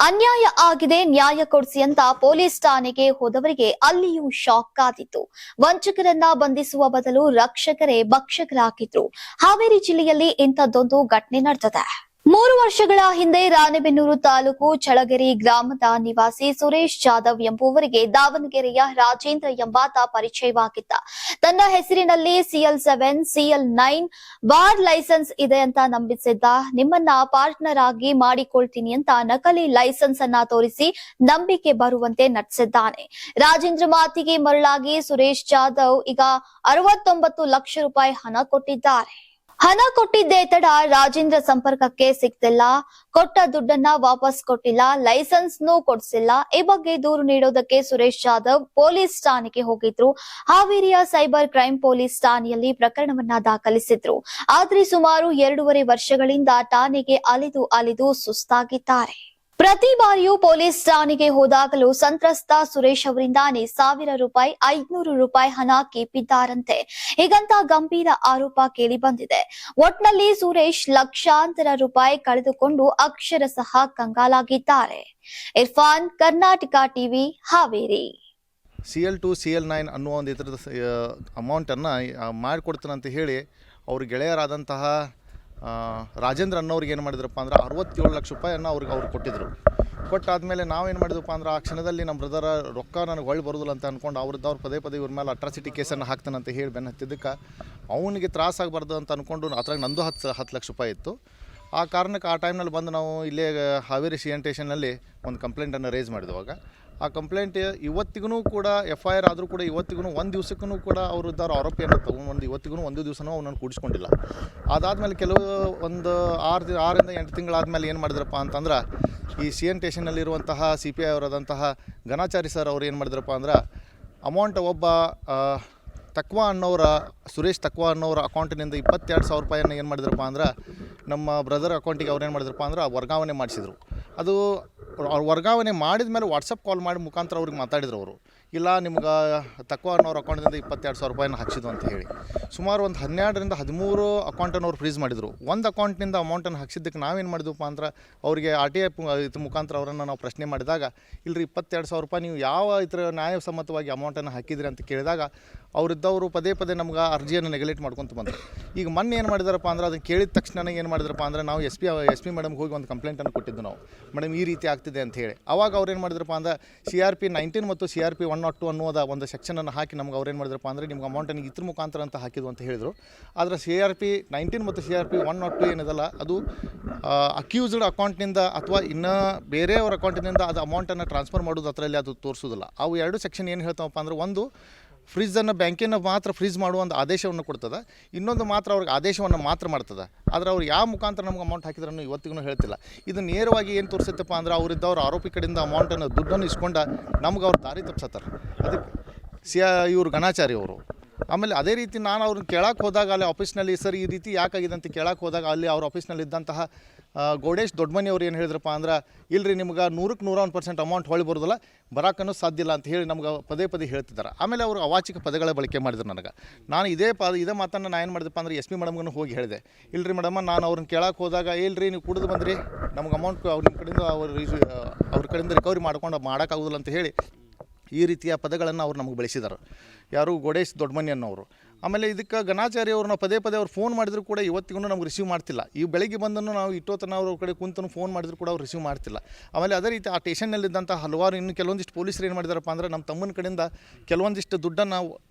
ಅನ್ಯಾಯ ಆಗಿದೆ, ನ್ಯಾಯ ಕೊಡಿಸಿ ಅಂತ ಪೊಲೀಸ್ ಠಾಣೆಗೆ ಹೋದವರಿಗೆ ಅಲ್ಲಿಯೂ ಶಾಕ್ ಕಾದಿತ್ತು. ವಂಚಕರನ್ನ ಬಂಧಿಸುವ ಬದಲು ರಕ್ಷಕರೇ ಭಕ್ಷಕರಾಗಿದ್ರು. ಹಾವೇರಿ ಜಿಲ್ಲೆಯಲ್ಲಿ ಇಂಥದ್ದೊಂದು ಘಟನೆ ನಡೆದಿದೆ. 3 ವರ್ಷಗಳ ಹಿಂದೆ ರಾಣೆಬೆನ್ನೂರು ತಾಲೂಕು ಚಳಗೆರೆ ಗ್ರಾಮದ ನಿವಾಸಿ ಸುರೇಶ್ ಜಾಧವ್ ಎಂಬುವರಿಗೆ ದಾವಣಗೆರೆಯ ರಾಜೇಂದ್ರ ಎಂಬಾತ ಪರಿಚಯವಾಗಿದ್ದ. ತನ್ನ ಹೆಸರಿನಲ್ಲಿ CL7 CL9 ಬಾರ್ ಲೈಸೆನ್ಸ್ ಇದೆ ಅಂತ ನಂಬಿಸಿದ್ದ. ನಿಮ್ಮನ್ನ ಪಾರ್ಟ್ನರ್ ಆಗಿ ಮಾಡಿಕೊಳ್ತೀನಿ ಅಂತ ನಕಲಿ ಲೈಸೆನ್ಸ್ ಅನ್ನ ತೋರಿಸಿ ನಂಬಿಕೆ ಬರುವಂತೆ ನಟಿಸಿದ್ದಾನೆ. ರಾಜೇಂದ್ರ ಮಾತಿಗೆ ಮರಳಾಗಿ ಸುರೇಶ್ ಜಾಧವ್ ಈಗ 69 ಲಕ್ಷ ರೂಪಾಯಿ ಹಣ ಕೊಟ್ಟಿದ್ದಾರೆ. ಹಣ ಕೊಟ್ಟಿದ್ದೇ ತಡ ರಾಜೇಂದ್ರ ಸಂಪರ್ಕಕ್ಕೆ ಸಿಗ್ತಿಲ್ಲ. ಕೊಟ್ಟ ದುಡ್ಡನ್ನ ವಾಪಸ್ ಕೊಟ್ಟಿಲ್ಲ, ಲೈಸೆನ್ಸ್ನೂ ಕೊಡಿಸಿಲ್ಲ. ಈ ಬಗ್ಗೆ ದೂರು ನೀಡೋದಕ್ಕೆ ಸುರೇಶ್ ಜಾಧವ್ ಪೊಲೀಸ್ ಠಾಣೆಗೆ ಹೋಗಿದ್ರು. ಹಾವೇರಿಯ ಸೈಬರ್ ಕ್ರೈಂ ಪೊಲೀಸ್ ಠಾಣೆಯಲ್ಲಿ ಪ್ರಕರಣವನ್ನ ದಾಖಲಿಸಿದ್ರು. ಆದ್ರೆ ಸುಮಾರು 2.5 ವರ್ಷಗಳಿಂದ ಠಾಣೆಗೆ ಅಲಿದು ಸುಸ್ತಾಗಿದ್ದಾರೆ. ಪ್ರತಿ ಬಾರಿಯೂ ಪೊಲೀಸ್ ಠಾಣೆಗೆ ಹೋದಾಗಲೂ ಸಂತ್ರಸ್ತ ಸುರೇಶ್ ಅವರಿಂದಾನೇ 1000 ರೂಪಾಯಿ 500 ರೂಪಾಯಿ ಹಣ ಕೇಪಿದ್ದಾರಂತೆ. ಹೀಗಂತ ಗಂಭೀರ ಆರೋಪ ಕೇಳಿ ಬಂದಿದೆ. ಒಟ್ನಲ್ಲಿ ಸುರೇಶ್ ಲಕ್ಷಾಂತರ ರೂಪಾಯಿ ಕಳೆದುಕೊಂಡು ಅಕ್ಷರಶಃ ಕಂಗಾಲಾಗಿದ್ದಾರೆ. Irfan, Karnataka TV, Haveri. CL2 CL9 ಅನ್ನುವ ಒಂದು ಇದರದ ಅಮೌಂಟನ್ನು ಮಾಡಿಕೊಡ್ತಾನಂತ ಹೇಳಿ ಅವ್ರ ಗೆಳೆಯರಾದಂತಹ ರಾಜೇಂದ್ರ ಅನ್ನೋರಿಗೆ ಏನು ಮಾಡಿದ್ರಪ್ಪ ಅಂದ್ರೆ 67 ಲಕ್ಷ ರೂಪಾಯಿಯನ್ನು ಅವ್ರು ಕೊಟ್ಟಿದ್ರು. ಕೊಟ್ಟಾದಮೇಲೆ ನಾವೇನು ಮಾಡಿದ್ವಪ್ಪ ಅಂದ್ರೆ ಆ ಕ್ಷಣದಲ್ಲಿ ನಮ್ಮ ಬ್ರದರ ರೊಕ್ಕ ನನಗೆ ಹೊಳ್ಳಿ ಬರೋದಿಲ್ಲ ಅಂತ ಅಂದ್ಕೊಂಡು ಅವ್ರು ಪದೇ ಇವ್ರ ಮೇಲೆ ಅಟ್ರಾಸಿಟಿ ಕೇಸನ್ನು ಹಾಕ್ತಾನಂತ ಹೇಳಿ ಬೆನ್ನು ಹತ್ತಿದ್ದಕ್ಕೆ ಅವನಿಗೆ ತ್ರಾಸಾಗಬಾರ್ದು ಅಂತ ಅಂದ್ಕೊಂಡು ಅದ್ರಾಗ ನಂದು 10 ಲಕ್ಷ ರೂಪಾಯಿ ಇತ್ತು. ಆ ಕಾರಣಕ್ಕೆ ಆ ಟೈಮ್ನಲ್ಲಿ ಬಂದು ನಾವು ಇಲ್ಲೇ ಹಾವೇರಿ CN ಸ್ಟೇಷನ್ನಲ್ಲಿ ಒಂದು ಕಂಪ್ಲೇಂಟನ್ನು ರೇಸ್ ಮಾಡಿದವಾಗ ಆ ಕಂಪ್ಲೇಂಟ್ ಇವತ್ತಿಗೂ ಕೂಡ FIR ಆದರೂ ಕೂಡ ಇವತ್ತಿಗೂ ಒಂದು ದಿವಸಕ್ಕೂ ಕೂಡ ಅವರು ಇದ್ದಾರ ಆರೋಪಿ ಅನ್ನೋ ಇವತ್ತಿಗೂ ಒಂದು ದಿವಸನೂ ಅವನನ್ನು ಕೂಡಿಸ್ಕೊಂಡಿಲ್ಲ. ಅದಾದಮೇಲೆ ಕೆಲವು ಒಂದು 6ರಿಂದ 8 ತಿಂಗಳಾದಮೇಲೆ ಏನು ಮಾಡಿದ್ರಪ್ಪ ಅಂತಂದ್ರೆ ಈ CN ಸ್ಟೇಷನ್ನಲ್ಲಿರುವಂತಹ CPI ಅವರಾದಂತಹ ಘನಾಚಾರಿ ಸರ್ ಅವ್ರು ಏನು ಮಾಡಿದ್ರಪ್ಪ ಅಂದ್ರೆ ಅಮೌಂಟ್ ಒಬ್ಬ ಸುರೇಶ್ ತಕ್ವಾ ಅನ್ನೋರ ಅಕೌಂಟಿನಿಂದ 22,000 ರೂಪಾಯಿಯನ್ನು ಏನು ಮಾಡಿದ್ರಪ್ಪ ಅಂದ್ರೆ ನಮ್ಮ ಬ್ರದರ್ ಅಕೌಂಟಿಗೆ ಅವ್ರು ಏನು ಮಾಡಿದ್ರಪ್ಪ ಅಂದ್ರೆ ವರ್ಗಾವಣೆ ಮಾಡಿಸಿದ್ರು. ಅದು ಅವ್ರು ವರ್ಗಾವಣೆ ಮಾಡಿದ ಮೇಲೆ ವಾಟ್ಸಪ್ ಕಾಲ್ ಮಾಡಿ ಮುಖಾಂತರ ಅವ್ರಿಗೆ ಮಾತಾಡಿದ್ರು ಅವರು, ಇಲ್ಲ ನಿಮ್ಗೆ ತಕ್ವಾ ಅನ್ನೋರ ಅಕೌಂಟಿಂದ 22,000 ರೂಪಾಯಿನ ಹಾಕ್ಸಿದ್ದು ಅಂತ ಹೇಳಿ. ಸುಮಾರು ಒಂದು 12ರಿಂದ 13 ಅಕೌಂಟನ್ನು ಅವ್ರು ಫ್ರೀಸ್ ಮಾಡಿದರು. ಒಂದು ಅಕೌಂಟ್ನಿಂದ ಅಮೌಂಟನ್ನು ಹಾಕ್ಸಿದ್ದಕ್ಕೆ ನಾವೇನು ಮಾಡಿದ್ವಪ್ಪ ಅಂದ್ರೆ ಅವರಿಗೆ RTI ಮುಖಾಂತರ ಅವರನ್ನು ನಾವು ಪ್ರಶ್ನೆ ಮಾಡಿದಾಗ, ಇಲ್ಲರಿ 22,000 ರೂಪಾಯಿ ನೀವು ಯಾವ ಇತರ ನ್ಯಾಯಸಮ್ಮತವಾಗಿ ಅಮೌಂಟನ್ನು ಹಾಕಿದ್ರಿ ಅಂತ ಕೇಳಿದಾಗ ಅವರಿದ್ದವರು ಪದೇ ನಮ್ಗೆ ಅರ್ಜಿಯನ್ನು ನೆಗ್ಲೆಕ್ಟ್ ಮಾಡ್ಕೊತ ಬಂದರು. ಈಗ ಮೊನ್ನೆ ಏನು ಮಾಡಿದಾರಪ್ಪ ಅಂದ್ರೆ ಅದನ್ನು ಕೇಳಿದ ತಕ್ಷಣ ಏನು ಮಾಡಿದ್ರಪ್ಪ ಅಂದ್ರೆ ನಾವು ಎಸ್ ಪಿ ಮೇಡಮ್ಗೆ ಹೋಗಿ ಒಂದು ಕಂಪ್ಲೇಂಟನ್ನು ಕೊಟ್ಟಿದ್ದು ನಾವು, ಮೇಡಮ್ ಈ ರೀತಿ ಆಗ್ತಿದೆ ಅಂತ ಹೇಳಿ. ಆವಾಗ ಅವ್ರು ಏನು ಮಾಡಿದ್ರಪ್ಪ ಅಂದ್ರೆ CRP 19 ಮತ್ತು CRP 102 ಅನ್ನೋದ ಒಂದು ಸೆಕ್ಷನನ್ನು ಹಾಕಿ ನಮ್ಗೆ ಅವ್ರು ಏನು ಮಾಡಿದ್ರಪ್ಪ ಅಂದರೆ ನಿಮ್ಗೆ ಅಮೌಂಟನ್ನು ಇದ್ರ ಮುಖಾಂತರ ಅಂತ ಹಾಕಿದ್ವು ಅಂತ ಹೇಳಿದರು. ಆದರೆ CRP 19 ಮತ್ತು CRP 102 ಏನಿದಲ್ಲ ಅದು ಅಕ್ಯೂಸ್ಡ್ ಅಕೌಂಟ್ನಿಂದ ಅಥವಾ ಇನ್ನೂ ಬೇರೆಯವ್ರ ಅಕೌಂಟಿನಿಂದ ಅದು ಅಮೌಂಟನ್ನು ಟ್ರಾನ್ಸ್ಫರ್ ಮಾಡೋದು ಅದರಲ್ಲಿ ಅದು ತೋರಿಸೋದಿಲ್ಲ. ಅವು 2 ಸೆಕ್ಷನ್ ಏನು ಹೇಳ್ತಾವಪ್ಪ ಅಂದ್ರೆ, ಒಂದು ಫ್ರೀಜನ್ನು ಬ್ಯಾಂಕಿನ ಮಾತ್ರ ಫ್ರೀಜ್ ಮಾಡುವ ಒಂದು ಆದೇಶವನ್ನು ಕೊಡ್ತದೆ, ಇನ್ನೊಂದು ಮಾತ್ರ ಅವ್ರಿಗೆ ಆದೇಶವನ್ನು ಮಾತ್ರ ಮಾಡ್ತದೆ. ಆದರೆ ಅವ್ರು ಯಾವ ಮುಖಾಂತರ ನಮ್ಗೆ ಅಮೌಂಟ್ ಹಾಕಿದ್ರೂ ಇವತ್ತಿಗೂ ಹೇಳ್ತಿಲ್ಲ. ಇದು ನೇರವಾಗಿ ಏನು ತೋರಿಸುತ್ತಪ್ಪ ಅಂದ್ರೆ ಅವರಿದ್ದವ್ರು ಆರೋಪಿ ಕಡೆಯಿಂದ ಅಮೌಂಟನ್ನು ದುಡ್ಡನ್ನು ಇಸ್ಕೊಂಡ ನಮ್ಗೆ ಅವ್ರು ದಾರಿ ತಪ್ಪಿಸತ್ತಾರೆ. ಅದಕ್ಕೆ ಇವರು ಘನಾಚಾರಿ ಅವರು. ಆಮೇಲೆ ಅದೇ ರೀತಿ ನಾನು ಅವ್ರನ್ನ ಕೇಳಕ್ಕೆ ಹೋದಾಗ ಅಲ್ಲಿ ಆಫೀಸ್ನಲ್ಲಿ ಸರ್ ಈ ರೀತಿ ಯಾಕಾಗಿದೆ ಅಂತ ಕೇಳಕ್ಕೆ ಹೋದಾಗ ಅಲ್ಲಿ ಅವ್ರ ಆಫೀಸ್ನಲ್ಲಿ ಇದ್ದಂತಹ ಗೌಡೇಶ್ ದೊಡ್ಡಮನಿ ಅವ್ರು ಏನು ಹೇಳಿದ್ರಪ್ಪ ಅಂದ್ರೆ, ಇಲ್ಲರಿ ನಿಮ್ಗೆ 100ಕ್ಕೆ 101% ಅಮೌಂಟ್ ಹೊಳಿ ಬರೋದಿಲ್ಲ, ಬರೋಕ್ಕೂ ಸಾಧ್ಯ ಇಲ್ಲ ಅಂತ ಹೇಳಿ ನಮ್ಗೆ ಪದೇ ಹೇಳ್ತಿದ್ದಾರೆ. ಆಮೇಲೆ ಅವರು ಅವಾಚಿಕ ಪದಗಳ ಬಳಕೆ ಮಾಡಿದ್ರು ನನಗೆ. ನಾನು ಇದೇ ಮಾತನ್ನು ನಾನು ಏನು ಮಾಡಿದೆಪ್ಪ ಅಂದ್ರೆ SP ಮೇಡಮ್ಗೂ ಹೋಗಿ ಹೇಳಿದೆ, ಇಲ್ಲರಿ ಮೇಡಮ್ ನಾನು ಅವ್ರನ್ನ ಕೇಳಕ್ಕೆ ಹೋದಾಗ, ಇಲ್ಲರಿ ನೀವು ಕುಡಿದು ಬಂದ್ರಿ, ನಮ್ಗೆ ಅಮೌಂಟ್ ನಿಮ್ಮ ಕಡೆಯಿಂದ ಅವ್ರ ಕಡೆಯಿಂದ ರಿಕವರಿ ಮಾಡೋಕ್ಕಾಗೋದಿಲ್ಲ ಅಂತ ಹೇಳಿ ಈ ರೀತಿಯ ಪದಗಳನ್ನು ಅವ್ರು ನಮಗೆ ಬೆಳೆಸಿದ್ದಾರೆ. ಯಾರು ಗೋಡೇಶ್ ದೊಡ್ಡಮನಿ ಅನ್ನೋರು. ಆಮೇಲೆ ಇದಕ್ಕೆ ಘನಾಚಾರಿ ಅವ್ರನ್ನ ಪದೇ ಅವ್ರು ಫೋನ್ ಮಾಡಿದ್ರು ಕೂಡ ಇವತ್ತಿಗೂ ನಮ್ಗೆ ರಿಸೀವ್ ಮಾಡ್ತಿಲ್ಲ. ಈ ಬೆಳಿಗ್ಗೆ ಬಂದನು ನಾವು ಇಟ್ಟೋತನ ಅವ್ರ ಕಡೆ ಕುಂತನು ಫೋನ್ ಮಾಡಿದ್ರು ಕೂಡ ಅವ್ರು ರಿಸೀವ್ ಮಾಡ್ತಿಲ್ಲ. ಆಮೇಲೆ ಅದೇ ರೀತಿ ಆ ಸ್ಟೇಷನ್ನಲ್ಲಿದ್ದಂಥ ಹಲವಾರು ಇನ್ನು ಕೆಲವೊಂದಿಷ್ಟು ಪೊಲೀಸರು ಏನು ಮಾಡಿದಾರಪ್ಪ ಅಂದ್ರೆ, ನಮ್ಮ ತಮ್ಮನ ಕಡೆಯಿಂದ ಕೆಲವೊಂದಿಷ್ಟು ದುಡ್ಡನ್ನು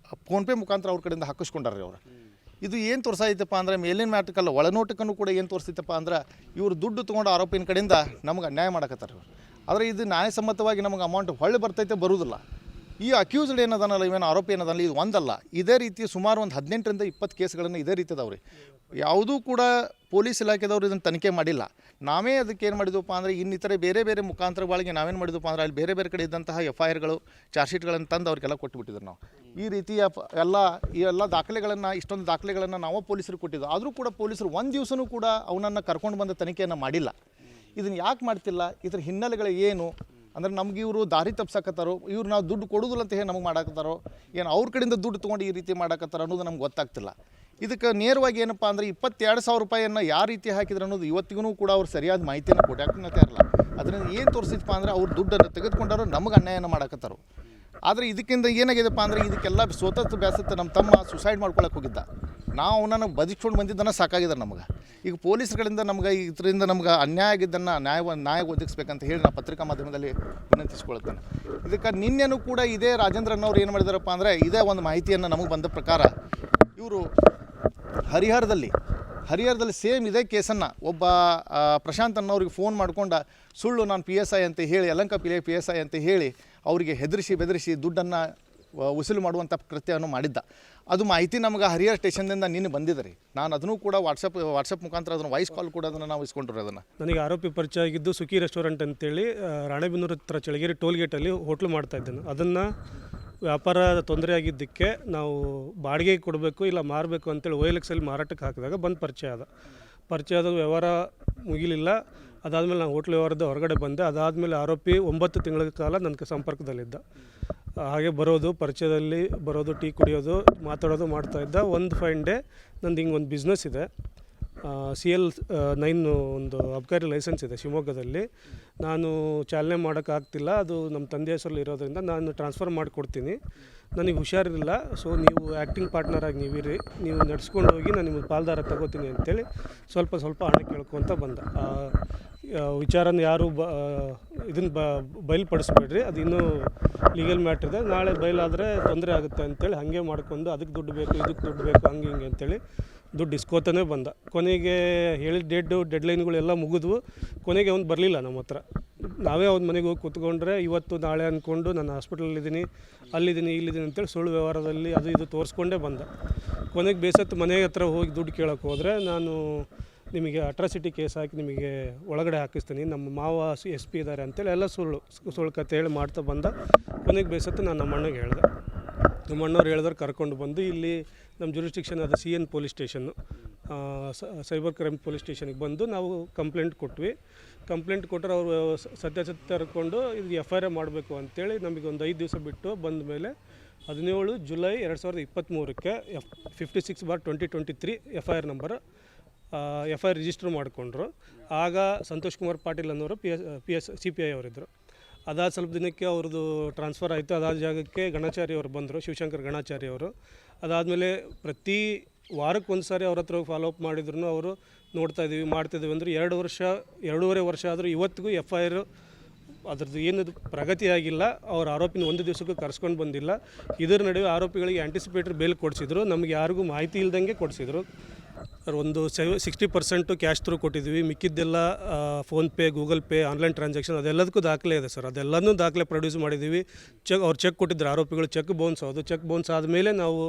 ಫೋನ್ಪೇ ಮುಖಾಂತರ ಅವ್ರ ಕಡೆಯಿಂದ ಹಾಕಿಸ್ಕೊಂಡಾರ್ರಿ ಅವರು. ಇದು ಏನು ತೋರಿಸೈತಪ್ಪ ಅಂದರೆ, ಮೇಲಿನ ಮ್ಯಾಟಕ್ಕಲ್ಲ ಒಳನೋಟಕ್ಕೂ ಕೂಡ ಏನು ತೋರಿಸ್ತೈತಪ್ಪ ಅಂದ್ರೆ, ಇವರು ದುಡ್ಡು ತೊಗೊಂಡು ಆರೋಪಿನ ಕಡೆಯಿಂದ ನಮ್ಗೆ ಅನ್ಯಾಯ ಮಾಡಕತ್ತಾರೆ ಇವರು. ಆದರೆ ಇದು ನ್ಯಾಯಸಮ್ಮತವಾಗಿ ನಮಗೆ ಅಮೌಂಟ್ ಹೊಳ್ಳಿ ಬರ್ತೈತೆ ಬರುವುದಿಲ್ಲ. ಈ ಅಕ್ಯೂಸ್ಡ್ ಏನದನಲ್ಲ, ಇವೇನು ಆರೋಪಿ ಏನದಲ್ಲ, ಇದು ಒಂದಲ್ಲ, ಇದೇ ರೀತಿ ಸುಮಾರು ಒಂದು 18ರಿಂದ 20 ಕೇಸ್ಗಳನ್ನು ಇದೇ ರೀತಿ ಅದಾವ್ರಿ. ಯಾವುದೂ ಕೂಡ ಪೊಲೀಸ್ ಇಲಾಖೆದವ್ರು ಇದನ್ನು ತನಿಖೆ ಮಾಡಿಲ್ಲ. ನಾವೇ ಅದಕ್ಕೆ ಏನು ಮಾಡಿದ್ವಪ್ಪ ಅಂದರೆ, ಇನ್ನಿತರೆ ಬೇರೆ ಮುಖಾಂತರಗಳಿಗೆ ನಾವೇನು ಮಾಡಿದ್ವಪ್ಪ ಅಂದ್ರೆ, ಅಲ್ಲಿ ಬೇರೆ ಕಡೆ ಇದ್ದಂತಹ FIRಗಳು ಚಾರ್ಜ್ ಶೀಟ್ಗಳನ್ನು ತಂದು ಅವ್ರಿಗೆಲ್ಲ ಕೊಟ್ಟುಬಿಟ್ಟಿದ್ರು ನಾವು. ಈ ರೀತಿಯ ಈ ಎಲ್ಲ ದಾಖಲೆಗಳನ್ನು, ಇಷ್ಟೊಂದು ದಾಖಲೆಗಳನ್ನು ನಾವು ಪೊಲೀಸರಿಗೆ ಕೊಟ್ಟಿದ್ದು. ಆದರೂ ಕೂಡ ಪೊಲೀಸರು ಒಂದು ದಿವಸನೂ ಕೂಡ ಅವನನ್ನು ಕರ್ಕೊಂಡು ಬಂದು ತನಿಖೆಯನ್ನು ಮಾಡಿಲ್ಲ. ಇದನ್ನು ಯಾಕೆ ಮಾಡ್ತಿಲ್ಲ? ಇದರ ಹಿನ್ನೆಲೆಗಳು ಏನು ಅಂದ್ರೆ, ನಮ್ಗೆ ಇವರು ದಾರಿ ತಪ್ಪಿಸಕತ್ತಾರೋ, ಇವ್ರು ನಾವು ದುಡ್ಡು ಕೊಡೋದಿಲ್ಲ ಅಂತ ಹೇಳಿ ನಮಗೆ ಮಾಡಾಕತ್ತಾರೋ, ಏನು ಅವ್ರ ಕಡೆಯಿಂದ ದುಡ್ಡು ತೊಗೊಂಡು ಈ ರೀತಿ ಮಾಡಾಕತ್ತಾರೋ ಅನ್ನೋದು ನಮ್ಗೆ ಗೊತ್ತಾಗ್ತಿಲ್ಲ. ಇದಕ್ಕೆ ನೇರವಾಗಿ ಏನಪ್ಪ ಅಂದರೆ 22,000 ರೂಪಾಯಿಯನ್ನು ಯಾವ ರೀತಿ ಹಾಕಿದ್ರು ಅನ್ನೋದು ಇವತ್ತಿಗೂ ಕೂಡ ಅವ್ರು ಸರಿಯಾದ ಮಾಹಿತಿಯನ್ನು ಕೊಟ್ಟಾಕ್ತಾ ಇರಲ್ಲ. ಅದರಿಂದ ಏನು ತೋರಿಸಿದಪ್ಪ ಅಂದರೆ ಅವ್ರು ದುಡ್ಡನ್ನು ತೆಗೆದುಕೊಂಡವರು ನಮಗೆ ಅನ್ಯಾಯನ ಮಾಡಕತ್ತಾರು. ಆದರೆ ಇದಕ್ಕಿಂತ ಏನಾಗಿದೆಪ್ಪ ಅಂದರೆ ಇದಕ್ಕೆಲ್ಲ ಸ್ವತಃ ಬೇಸತ್ತು ನಮ್ಮ ತಮ್ಮ ಸುಸೈಡ್ ಮಾಡ್ಕೊಳಕ್ಕೆ ಹೋಗಿದ್ದ. ನಾವು ಅವನನ್ನು ಬದುಕಿಸ್ಕೊಂಡು ಬಂದಿದ್ದನ್ನು ಸಾಕಾಗಿದ್ದಾರೆ ನಮಗೆ. ಈಗ ಪೊಲೀಸ್ಗಳಿಂದ ನಮ್ಗೆ ಇದರಿಂದ ನಮ್ಗೆ ಅನ್ಯಾಯ ಆಗಿದ್ದನ್ನು ನ್ಯಾಯ ಒದಗಿಸ್ಬೇಕಂತ ಹೇಳಿ ನಾನು ಪತ್ರಿಕಾ ಮಾಧ್ಯಮದಲ್ಲಿ ವಿನಂತಿಸ್ಕೊಳ್ತೇನೆ. ಇದಕ್ಕೆ ನಿನ್ನೆನೂ ಕೂಡ ಇದೇ ರಾಜೇಂದ್ರನ್ನವ್ರು ಏನು ಮಾಡಿದಾರಪ್ಪ ಅಂದರೆ ಇದೇ ಒಂದು ಮಾಹಿತಿಯನ್ನು ನಮಗೆ ಬಂದ ಪ್ರಕಾರ ಇವರು ಹರಿಹರದಲ್ಲಿ ಸೇಮ್ ಇದೇ ಕೇಸನ್ನು ಒಬ್ಬ ಪ್ರಶಾಂತ್ ಅನ್ನೋರಿಗೆ ಫೋನ್ ಮಾಡ್ಕೊಂಡು ಸುಳ್ಳು ನಾನು PSI ಅಂತ ಹೇಳಿ ಯಲಹಂಕ PSI ಅಂತ ಹೇಳಿ ಅವರಿಗೆ ಹೆದರಿಸಿ ಬೆದರಿಸಿ ದುಡ್ಡನ್ನು ವಸೂಲು ಮಾಡುವಂಥ ಕೃತ್ಯವನ್ನು ಮಾಡಿದ್ದ. ಅದು ಮಾಹಿತಿ ನಮಗೆ ಹರಿಹರ ಸ್ಟೇಷನ್ದಿಂದ ನಿನ್ನೆ ಬಂದಿದೆ ರೀ. ನಾನು ಅದನ್ನು ಕೂಡ ವಾಟ್ಸಪ್ ಮುಖಾಂತರ ಅದನ್ನು ವಾಯ್ಸ್ ಕಾಲ್ ಕೂಡ ಅದನ್ನು ನಾವು ಇಸ್ಕೊಂಡ್ರಿ. ಅದನ್ನು ನನಗೆ ಆರೋಪಿ ಪರಿಚಯ ಆಗಿದ್ದು ಸುಖಿ ರೆಸ್ಟೋರೆಂಟ್ ಅಂತೇಳಿ ರಾಣೆಬೆನ್ನೂರು ಹತ್ರ ಚಳಗೇರಿ ಟೋಲ್ಗೇಟಲ್ಲಿ ಹೋಟ್ಲು ಮಾಡ್ತಾಯಿದ್ದೇನೆ. ಅದನ್ನು ವ್ಯಾಪಾರ ತೊಂದರೆ ಆಗಿದ್ದಕ್ಕೆ ನಾವು ಬಾಡಿಗೆಗೆ ಕೊಡಬೇಕು ಇಲ್ಲ ಮಾರಬೇಕು ಅಂತೇಳಿ OLXಲ್ಲಿ ಮಾರಾಟಕ್ಕೆ ಹಾಕಿದಾಗ ಬಂದು ಪರಿಚಯ ಆದ ವ್ಯವಹಾರ ಮುಗಿಲಿಲ್ಲ. ಅದಾದಮೇಲೆ ನಾನು ಹೋಟ್ಲ್ ವ್ಯವಹಾರದ ಹೊರಗಡೆ ಬಂದೆ. ಅದಾದಮೇಲೆ ಆರೋಪಿ 9 ತಿಂಗಳ ಕಾಲ ನನ್ನ ಸಂಪರ್ಕದಲ್ಲಿದ್ದ. ಹಾಗೆ ಪರಿಚಯದಲ್ಲಿ ಬರೋದು, ಟೀ ಕುಡಿಯೋದು, ಮಾತಾಡೋದು ಮಾಡ್ತಾಯಿದ್ದ. ಒಂದು ಫೈನ್ ಡೇ ನಂದು ಹಿಂಗೆ ಒಂದು ಬಿಸ್ನೆಸ್ ಇದೆ, CL9 ಒಂದು ಅಬ್ಕಾರಿ ಲೈಸೆನ್ಸ್ ಇದೆ ಶಿವಮೊಗ್ಗದಲ್ಲಿ. ನಾನು ಚಾಲನೆ ಮಾಡೋಕ್ಕಾಗ್ತಿಲ್ಲ, ಅದು ನಮ್ಮ ತಂದೆ ಹೆಸರಲ್ಲಿ ಇರೋದ್ರಿಂದ ನಾನು ಟ್ರಾನ್ಸ್ಫರ್ ಮಾಡಿಕೊಡ್ತೀನಿ, ನನಗೆ ಹುಷಾರಿಲ್ಲ, ಸೊ ನೀವು ಆ್ಯಕ್ಟಿಂಗ್ ಪಾರ್ಟ್ನರಾಗಿ ನೀವಿರಿ, ನೀವು ನಡ್ಸ್ಕೊಂಡು ಹೋಗಿ ನಾನು ನಿಮಗೆ ಪಾಲ್ದಾರ ತಗೋತೀನಿ ಅಂತೇಳಿ ಸ್ವಲ್ಪ ಹಣ ಕೇಳ್ಕೊತ ಬಂದ. ವಿಚಾರನ ಯಾರು ಇದನ್ನು ಬಯಲುಪಡಿಸ್ಬೇಡ್ರಿ, ಅದು ಇನ್ನೂ ಲೀಗಲ್ ಮ್ಯಾಟ್ರ್ ಇದೆ, ನಾಳೆ ಬಯಲಾದರೆ ತೊಂದರೆ ಆಗುತ್ತೆ ಅಂತೇಳಿ ಹಾಗೆ ಮಾಡ್ಕೊಂಡು ಅದಕ್ಕೆ ದುಡ್ಡು ಬೇಕು ಇದಕ್ಕೆ ದುಡ್ಡು ಬೇಕು ಹಿಂಗೆ ಅಂತೇಳಿ ದುಡ್ಡು ಇಸ್ಕೋತಾನೆ ಬಂದ. ಕೊನೆಗೆ ಹೇಳಿದ ಡೆಡ್ಲೈನ್ಗಳೆಲ್ಲ ಮುಗಿದ್ವು. ಕೊನೆಗೆ ಅವ್ನು ಬರಲಿಲ್ಲ ನಮ್ಮ ಹತ್ರ. ನಾವೇ ಅವ್ನ ಮನೆಗೆ ಹೋಗಿ ಕೂತ್ಕೊಂಡ್ರೆ ಇವತ್ತು ನಾಳೆ ಅಂದ್ಕೊಂಡು ನಾನು ಹಾಸ್ಪಿಟಲಲ್ಲಿದ್ದೀನಿ, ಇಲ್ಲಿದ್ದೀನಿ ಅಂತೇಳಿ ಸುಳ್ಳು ವ್ಯವಹಾರದಲ್ಲಿ ಅದು ಇದು ತೋರಿಸ್ಕೊಂಡೇ ಬಂದ. ಕೊನೆಗೆ ಬೇಸತ್ತು ಮನೆ ಹತ್ರ ಹೋಗಿ ದುಡ್ಡು ಕೇಳೋಕ್ಕೆ ಹೋದರೆ ನಾನು ನಿಮಗೆ ಅಟ್ರಾಸಿಟಿ ಕೇಸ್ ಹಾಕಿ ನಿಮಗೆ ಒಳಗಡೆ ಹಾಕಿಸ್ತೀನಿ, ನಮ್ಮ ಮಾವ SP ಇದ್ದಾರೆ ಅಂತೇಳಿ ಎಲ್ಲ ಸುಳ್ಳು ಕತೆ ಹೇಳಿ ಮಾಡ್ತಾ ಬಂದ. ಕೊನೆಗೆ ಬೇಸತ್ತು ನಾನು ನಮ್ಮ ಅಣ್ಣಗೆ ಹೇಳಿದೆ. ನಮ್ಮ ಅಣ್ಣವ್ರು ಹೇಳಿದ್ರೆ ಕರ್ಕೊಂಡು ಬಂದು ಇಲ್ಲಿ ನಮ್ಮ ಜುರಿಸ್ಟಿಕ್ಷನ್ ಆದ CN police station, cyber crime police ಸ್ಟೇಷನ್ಗೆ ಬಂದು ನಾವು ಕಂಪ್ಲೇಂಟ್ ಕೊಟ್ಟರೆ ಅವರು ಸತ್ಯಾಸತ್ಯ ತರ್ಕೊಂಡು ಇದು FIR ಮಾಡಬೇಕು ಅಂತೇಳಿ ನಮಗೆ ಒಂದು 5 ದಿವಸ ಬಿಟ್ಟು ಬಂದ ಮೇಲೆ 17 July 2023 56/2023 FIR number FIR register ಮಾಡಿಕೊಂಡ್ರು. ಆಗ ಸಂತೋಷ್ ಕುಮಾರ್ ಪಾಟೀಲ್ ಅನ್ನೋರು CPI ಅವರಿದ್ದರು. ಅದಾದ ಸ್ವಲ್ಪ ದಿನಕ್ಕೆ ಅವ್ರದ್ದು ಟ್ರಾನ್ಸ್ಫರ್ ಆಯಿತು. ಅದಾದ ಜಾಗಕ್ಕೆ ಗಣಾಚಾರಿ ಅವರು ಬಂದರು, ಶಿವಶಂಕರ್ ಗಣಾಚಾರಿ ಅವರು. ಅದಾದಮೇಲೆ ಪ್ರತಿ ವಾರಕ್ಕೆ ಒಂದು ಸಾರಿ ಅವ್ರ ಹತ್ರ ಫಾಲೋ ಅಪ್ ಮಾಡಿದ್ರು. ಅವರು ಮಾಡ್ತಾಯಿದ್ದೀವಿ ಅಂದರೆ 2.5 ವರ್ಷ ಆದರೂ ಇವತ್ತಿಗೂ FIR ಅದ್ರದ್ದು ಏನದು ಪ್ರಗತಿ ಆಗಿಲ್ಲ. ಅವ್ರ ಆರೋಪಿನ ಒಂದು ದಿವಸಕ್ಕೂ ಕರ್ಸ್ಕೊಂಡು ಬಂದಿಲ್ಲ. ಇದರ ನಡುವೆ ಆರೋಪಿಗಳಿಗೆ ಆ್ಯಂಟಿಸಿಪೇಟರಿ ಬೇಲ್ ಕೊಡಿಸಿದ್ರು, ನಮಗೆ ಯಾರಿಗೂ ಮಾಹಿತಿ ಇಲ್ದಂಗೆ ಕೊಡಿಸಿದ್ರು. ಒಂದು 60% ಕ್ಯಾಶ್ ಥ್ರೂ ಕೊಟ್ಟಿದ್ವಿ, ಮಿಕ್ಕಿದ್ದೆಲ್ಲ PhonePe, Google Pay, online transaction ಅದೆಲ್ಲದಕ್ಕೂ ದಾಖಲೆ ಇದೆ ಸರ್. ಅದೆಲ್ಲನೂ ದಾಖಲೆ ಪ್ರೊಡ್ಯೂಸ್ ಮಾಡಿದ್ದೀವಿ. ಚೆಕ್ ಕೊಟ್ಟಿದ್ರು ಆರೋಪಿಗಳು, ಚೆಕ್ ಬೌನ್ಸ್ ಆದಮೇಲೆ ನಾವು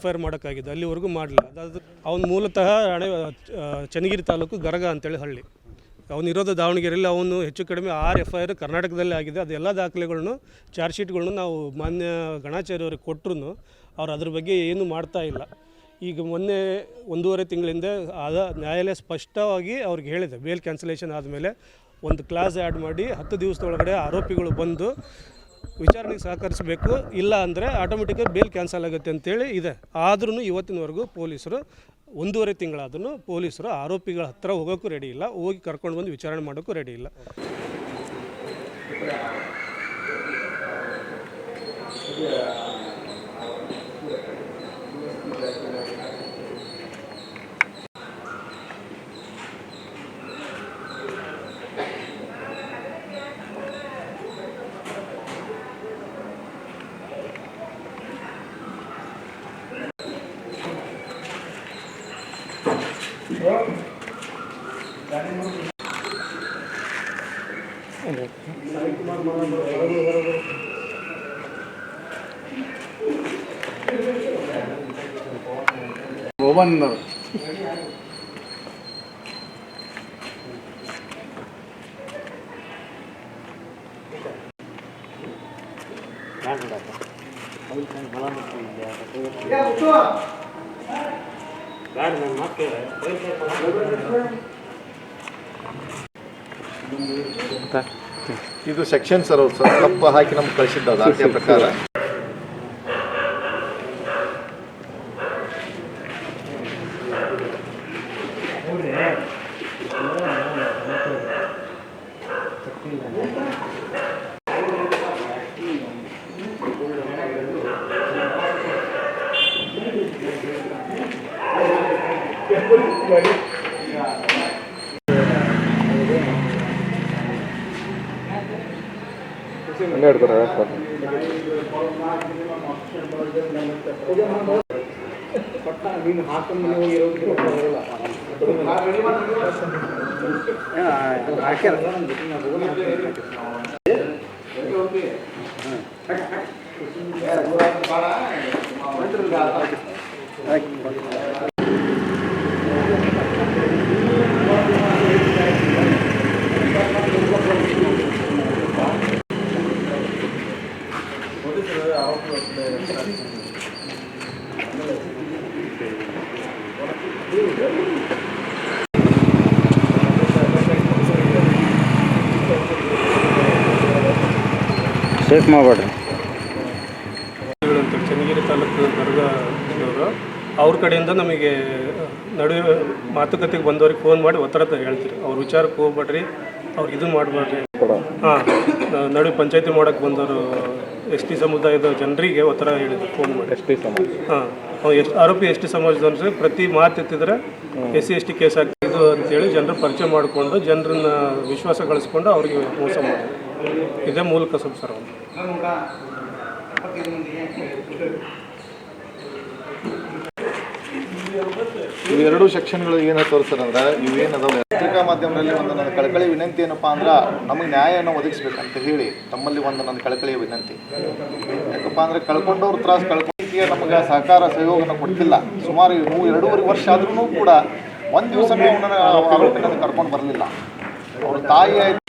FIR ಮಾಡೋಕ್ಕಾಗಿದ್ದು, ಅಲ್ಲಿವರೆಗೂ ಮಾಡಲಿಲ್ಲ. ಅದಾದ ಅವ್ನು ಮೂಲತಃ ಚನ್ನಗಿರಿ ತಾಲೂಕು ಗರಗ ಅಂತೇಳಿ ಹಳ್ಳಿ, ಅವನಿರೋದು ದಾವಣಗೆರೆಯಲ್ಲಿ. ಅವನು ಹೆಚ್ಚು ಕಡಿಮೆ 6 FIR ಕರ್ನಾಟಕದಲ್ಲೇ ಆಗಿದೆ. ಅದೆಲ್ಲ ದಾಖಲೆಗಳನ್ನು, ಚಾರ್ಜ್ ಶೀಟ್ಗಳನ್ನು ನಾವು ಮಾನ್ಯ ಗಣಾಚಾರ್ಯ ಅವ್ರಿಗೆ ಕೊಟ್ಟರು ಅವ್ರು ಅದ್ರ ಬಗ್ಗೆ ಏನೂ ಮಾಡ್ತಾ ಇಲ್ಲ. ಈಗ ಮೊನ್ನೆ 1.5 ತಿಂಗಳಿಂದ ನ್ಯಾಯಾಲಯ ಸ್ಪಷ್ಟವಾಗಿ ಅವ್ರಿಗೆ ಹೇಳಿದೆ, ಬೇಲ್ ಕ್ಯಾನ್ಸಲೇಷನ್ ಆದಮೇಲೆ ಒಂದು ಕ್ಲಾಸ್ ಆ್ಯಡ್ ಮಾಡಿ 10 ದಿವಸದೊಳಗಡೆ ಆರೋಪಿಗಳು ಬಂದು ವಿಚಾರಣೆಗೆ ಸಹಕರಿಸಬೇಕು, ಇಲ್ಲ ಅಂದರೆ ಆಟೋಮೆಟಿಕಾಗಿ ಬೇಲ್ ಕ್ಯಾನ್ಸಲ್ ಆಗುತ್ತೆ ಅಂತೇಳಿ ಇದೆ. ಆದ್ರೂ ಇವತ್ತಿನವರೆಗೂ ಪೊಲೀಸರು 1.5 ತಿಂಗಳಾದ್ರೂ ಪೊಲೀಸರು ಆರೋಪಿಗಳ ಹತ್ರ ಹೋಗೋಕ್ಕೂ ರೆಡಿ ಇಲ್ಲ, ಹೋಗಿ ಕರ್ಕೊಂಡು ಬಂದು ವಿಚಾರಣೆ ಮಾಡೋಕ್ಕೂ ರೆಡಿ ಇಲ್ಲ. ಇದು ಸೆಕ್ಷನ್ ಸರ್, ಅವ್ರು ಸರ್ ತಪ್ಪು ಹಾಕಿ ನಮ್ಗೆ ಕಳಿಸಿದ್ದ ದಾಖಲೆ ಪ್ರಕಾರ. ಶೇಕ್ ಮಾಡಬೇಡ್ರಿ. ಚನ್ನಗಿರಿ ತಾಲೂಕು ದರ್ಗಾದವರು ಅವ್ರ ಕಡೆಯಿಂದ ನಮಗೆ ನಡುವೆ ಮಾತುಕತೆಗೆ ಬಂದವ್ರಿಗೆ ಫೋನ್ ಮಾಡಿ ಒತ್ತಡ ಹೇಳ್ತೀರಿ, ಅವ್ರ ವಿಚಾರಕ್ಕೆ ಹೋಗ್ಬೇಡ್ರಿ, ಅವ್ರಿಗೆ ಇದು ಮಾಡಬೇಡ್ರಿ. ಹಾಂ, ನಡುವೆ ಪಂಚಾಯತಿ ಮಾಡೋಕ್ಕೆ ಬಂದವರು ಎಸ್ ಟಿ ಸಮುದಾಯದ ಜನರಿಗೆ ಒತ್ತಡ ಹೇಳಿದ್ರು ಫೋನ್ ಮಾಡಿ. ಎಸ್ ಟಿ ಸಮಾಜ. ಹಾಂ, ಆರೋಪಿ ಎಸ್ ಟಿ ಸಮಾಜದವ್ರೆ ಪ್ರತಿ ಮಾತು ಎತ್ತಿದ್ರೆ SC ST ಕೇಸ್ ಆಗ್ತಿದ್ದು ಅಂತೇಳಿ ಜನರು ಪರಿಚಯ ಮಾಡಿಕೊಂಡು ಜನರನ್ನ ವಿಶ್ವಾಸ ಗಳಿಸ್ಕೊಂಡು ಅವ್ರಿಗೆ ಮೋಸ ಮಾಡೋದು. ಇದೇ ಮೂಲ ಕಸಬು ಸರ್. ಇವೆರಡು ಸೆಕ್ಷನ್ಗಳು ಏನು ತೋರಿಸ್ತಾರೆ ಅಂದ್ರೆ ಇವೇನದಾವೆ ಪತ್ರಿಕಾ ಮಾಧ್ಯಮದಲ್ಲಿ ಒಂದು ನನ್ನ ಕಳಕಳಿ ವಿನಂತಿ ಏನಪ್ಪ ಅಂದ್ರೆ ನಮಗೆ ನ್ಯಾಯವನ್ನು ಒದಗಿಸ್ಬೇಕಂತ ಹೇಳಿ ತಮ್ಮಲ್ಲಿ ಒಂದು ನನ್ನ ಕಳಕಳಿಯ ವಿನಂತಿ. ಯಾಕಪ್ಪ ಅಂದರೆ ಕಳ್ಕೊಂಡವ್ರ ತ್ರಾಸ ಕಳ್ಕೊಂಡಿಗೆ ನಮಗೆ ಸಹಕಾರ ಸಹಯೋಗನ ಕೊಡ್ತಿಲ್ಲ. ಸುಮಾರು 2.5 ವರ್ಷ ಆದ್ರೂ ಕೂಡ ಒಂದು ದಿವಸ ಆರೋಪಿನ ಕರ್ಕೊಂಡು ಬರಲಿಲ್ಲ. ಅವ್ರ ತಾಯಿ ಆಯ್ತು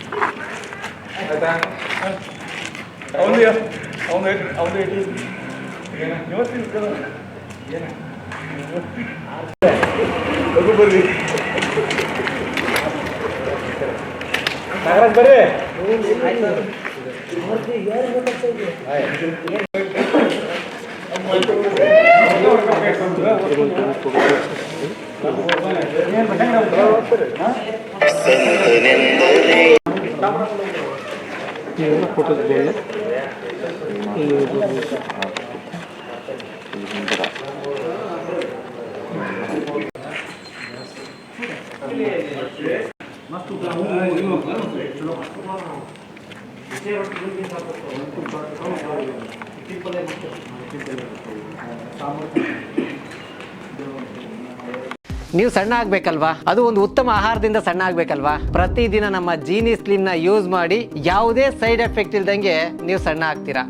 ನೀವು ಸಣ್ಣ ಆಗಬೇಕಲ್ವಾ? ಅದು ಒಂದು ಉತ್ತಮ ಆಹಾರದಿಂದ ಸಣ್ಣ ಆಗಬೇಕಲ್ವಾ? ಪ್ರತಿದಿನ ನಮ್ಮ ಜೀನಿ ಸ್ಲಿಮ್ನ ಯೂಸ್ ಮಾಡಿ ಯಾವುದೇ ಸೈಡ್ ಎಫೆಕ್ಟ್ ಇಲ್ದಂಗೆ ನೀವು ಸಣ್ಣ ಆಗ್ತೀರಾ.